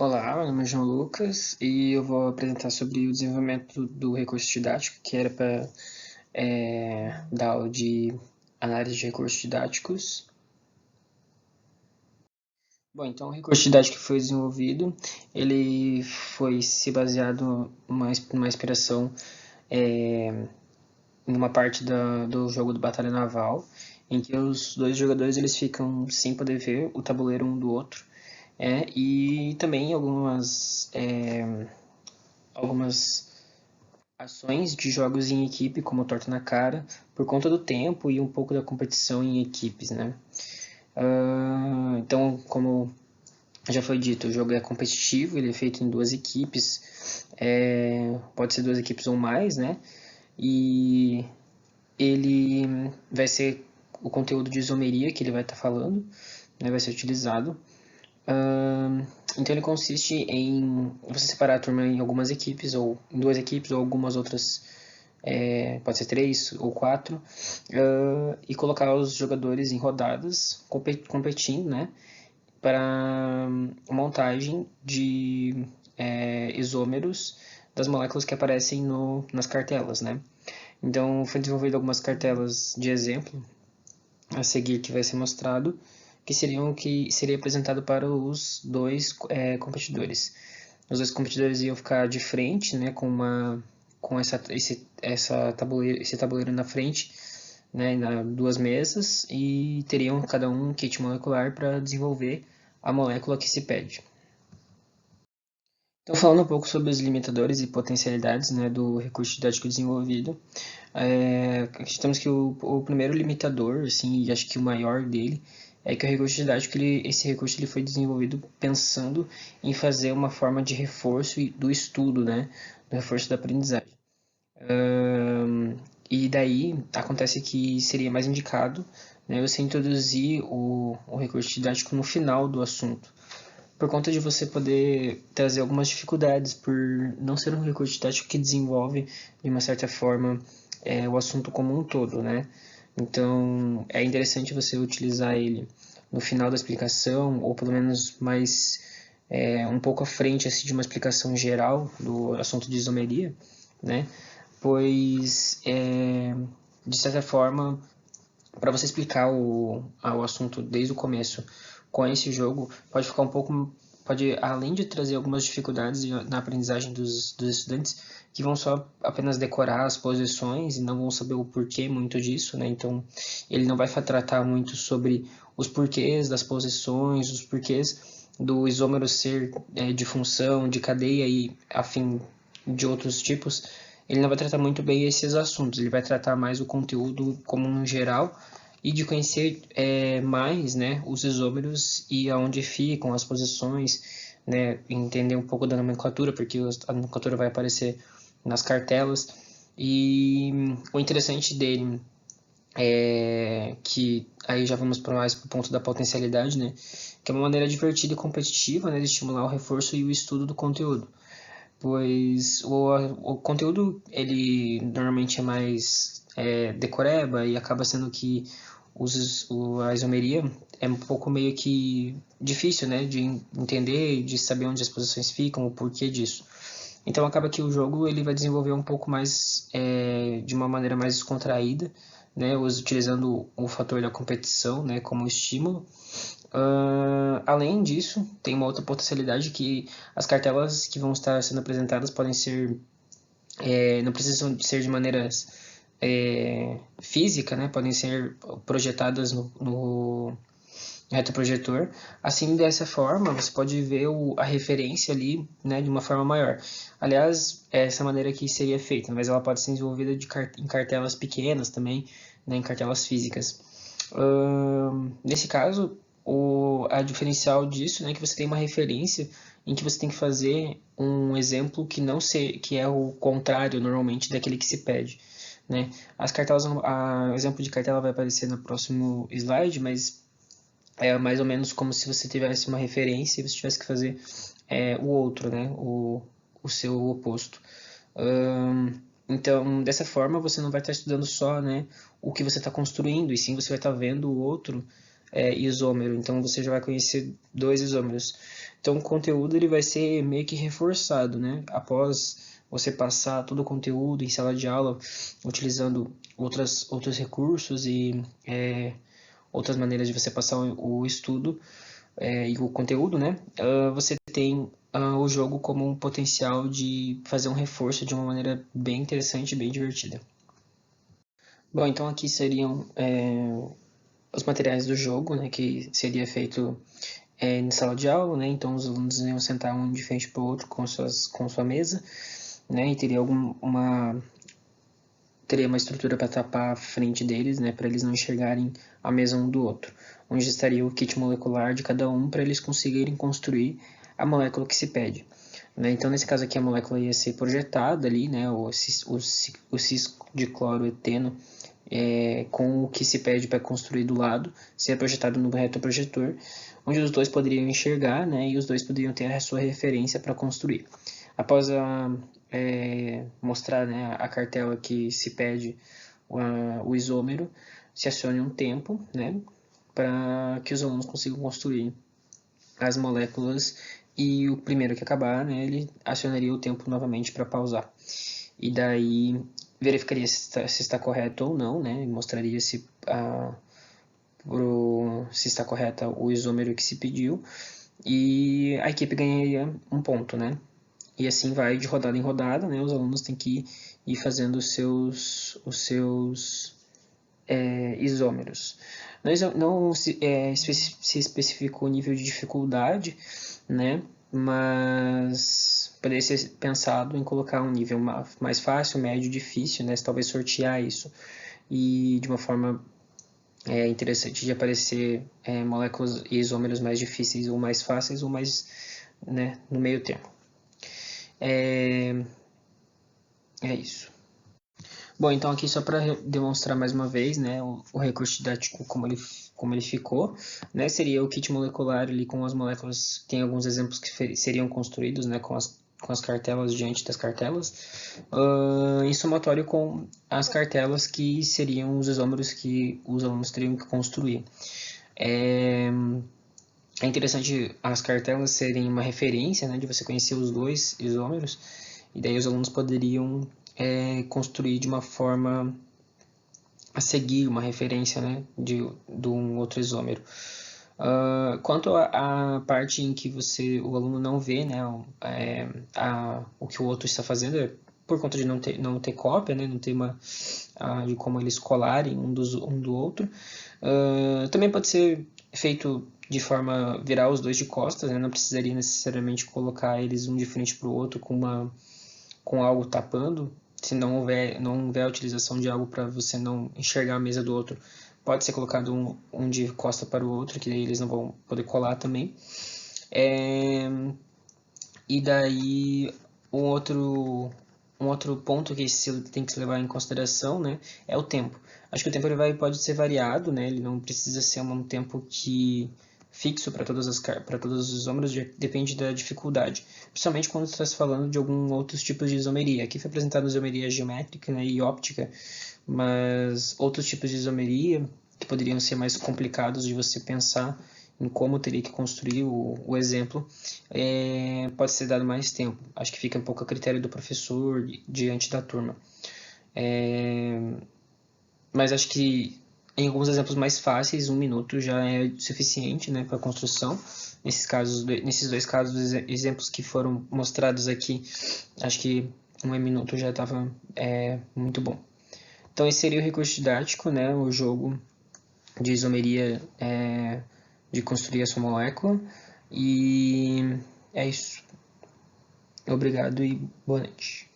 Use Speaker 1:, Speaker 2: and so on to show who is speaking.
Speaker 1: Olá, meu nome é João Lucas e eu vou apresentar sobre o desenvolvimento do recurso didático, que era para dar aula de análise de recursos didáticos. Bom, então o recurso didático que foi desenvolvido, ele foi se baseado numa inspiração em uma parte do jogo do Batalha Naval, em que os dois jogadores eles ficam sem poder ver o tabuleiro um do outro, e também algumas ações de jogos em equipe, como Torta na Cara, por conta do tempo e um pouco da competição em equipes, né? Então, como já foi dito, o jogo é competitivo, ele é feito em duas equipes, pode ser duas equipes ou mais, né? E ele vai ser o conteúdo de isomeria que ele vai estar falando, né? Vai ser utilizado. Então ele consiste em você separar a turma em algumas equipes, ou em duas equipes, ou algumas outras, pode ser três ou quatro, e colocar os jogadores em rodadas competindo, né, para montagem de isômeros das moléculas que aparecem nas cartelas, né. Então foi desenvolvido algumas cartelas de exemplo a seguir que vai ser mostrado, que seria apresentado para os dois competidores. Os dois competidores iam ficar de frente, né, com esse tabuleiro na frente, né, duas mesas, e teriam cada um kit molecular para desenvolver a molécula que se pede. Então, falando um pouco sobre os limitadores e potencialidades, né, do recurso didático desenvolvido, acreditamos que o primeiro limitador, assim, e acho que o maior dele, é que o recurso didático, esse recurso ele foi desenvolvido pensando em fazer uma forma de reforço do estudo, né, do reforço da aprendizagem. E daí acontece que seria mais indicado, né, você introduzir o recurso didático no final do assunto, por conta de você poder trazer algumas dificuldades, por não ser um recurso didático que desenvolve, de uma certa forma, o assunto como um todo, né? Então, é interessante você utilizar ele no final da explicação, ou pelo menos mais um pouco à frente assim, de uma explicação geral do assunto de isomeria, né? Pois, de certa forma, para você explicar o assunto desde o começo com esse jogo, pode ficar um pouco, pode, além de trazer algumas dificuldades na aprendizagem dos estudantes, que vão só apenas decorar as posições e não vão saber o porquê muito disso, né? Então, ele não vai tratar muito sobre os porquês das posições, os porquês do isômero ser de função, de cadeia e afim de outros tipos. Ele não vai tratar muito bem esses assuntos, ele vai tratar mais o conteúdo como um geral e de conhecer mais, né, os isômeros e aonde ficam as posições, né, entender um pouco da nomenclatura, porque a nomenclatura vai aparecer nas cartelas. E o interessante dele que aí já vamos para mais para o ponto da potencialidade, né, que é uma maneira divertida e competitiva, né, de estimular o reforço e o estudo do conteúdo, pois o conteúdo ele normalmente é mais decoreba e acaba sendo que a isomeria é um pouco meio que difícil, né, de entender, de saber onde as posições ficam, o porquê disso. Então acaba que o jogo ele vai desenvolver um pouco mais de uma maneira mais descontraída, né, utilizando o fator da competição, né, como estímulo. Além disso, tem uma outra potencialidade que as cartelas que vão estar sendo apresentadas podem ser, não precisam ser de maneiras física, né, podem ser projetadas no retroprojetor. Assim, dessa forma, você pode ver a referência ali, né, de uma forma maior. Aliás, essa maneira que seria feita, mas ela pode ser desenvolvida em cartelas pequenas também, né, em cartelas físicas. Nesse caso, a diferencial disso, né, é que você tem uma referência em que você tem que fazer um exemplo que é o contrário normalmente daquele que se pede, né? As cartelas, o exemplo de cartela vai aparecer no próximo slide, mas é mais ou menos como se você tivesse uma referência e você tivesse que fazer o outro, né? O seu oposto. Então, dessa forma, você não vai estar estudando só, né, o que você está construindo, e sim você vai estar vendo o outro isômero. Então, você já vai conhecer dois isômeros. Então o conteúdo ele vai ser meio que reforçado, né? Após você passar todo o conteúdo em sala de aula, utilizando outros recursos e outras maneiras de você passar o estudo e o conteúdo, né? Você tem o jogo como um potencial de fazer um reforço de uma maneira bem interessante e bem divertida. Bom, então aqui seriam os materiais do jogo, né, que seria feito em sala de aula, né, então os alunos iam sentar um de frente para o outro com sua mesa, né, e teria uma estrutura para tapar a frente deles, né, para eles não enxergarem a mesa um do outro, onde estaria o kit molecular de cada um para eles conseguirem construir a molécula que se pede. Né? Então, nesse caso aqui, a molécula ia ser projetada ali, né, o cisco de cloroeteno com o que se pede para construir do lado, ser projetado no retroprojetor, onde os dois poderiam enxergar, né, e os dois poderiam ter a sua referência para construir. Após mostrar, né, a cartela que se pede o isômero, se acione um tempo, né, para que os alunos consigam construir as moléculas e o primeiro que acabar, né, ele acionaria o tempo novamente para pausar. E daí verificaria se está correto ou não, né, e mostraria se está correta o isômero que se pediu, e a equipe ganharia um ponto, né? E assim vai de rodada em rodada, né? Os alunos têm que ir fazendo os seus isômeros. Não se especificou o nível de dificuldade, né? Mas poderia ser pensado em colocar um nível mais fácil, médio, difícil, né? Talvez sortear isso e de uma forma interessante de aparecer moléculas e isômeros mais difíceis ou mais fáceis ou mais, né, no meio termo. É isso. Bom, então aqui só para demonstrar mais uma vez, né, o recurso didático como ele ficou, né, seria o kit molecular ali com as moléculas, tem alguns exemplos que seriam construídos, né, com as cartelas diante das cartelas, em somatório com as cartelas que seriam os isômeros que os alunos teriam que construir. É interessante as cartelas serem uma referência, né, de você conhecer os dois isômeros, e daí os alunos poderiam construir de uma forma a seguir uma referência, né, de um outro isômero. Quanto à parte em que o aluno não vê, né, o que o outro está fazendo, por conta de não ter cópia, né, não ter de como eles colarem um do outro, também pode ser feito de forma virar os dois de costas, né, não precisaria necessariamente colocar eles um de frente para o outro com algo tapando. Se não houver a utilização de algo para você não enxergar a mesa do outro, pode ser colocado um de costa para o outro, que daí eles não vão poder colar também. E daí um outro ponto que tem que se levar em consideração, né, é o tempo. Acho que o tempo pode ser variado, né, ele não precisa ser um tempo fixo para todos os isômeros, depende da dificuldade. Principalmente quando está se falando de alguns outros tipos de isomeria. Aqui foi apresentado isomeria geométrica, né, e óptica, mas outros tipos de isomeria que poderiam ser mais complicados de você pensar em como teria que construir o exemplo, pode ser dado mais tempo. Acho que fica um pouco a critério do professor diante da turma. Mas acho que em alguns exemplos mais fáceis, 1 minuto já é suficiente, né, para a construção. Nesses dois casos, exemplos que foram mostrados aqui, acho que 1 minuto já estava muito bom. Então esse seria o recurso didático, né, o jogo de isomeria de construir a sua molécula. E é isso. Obrigado e boa noite.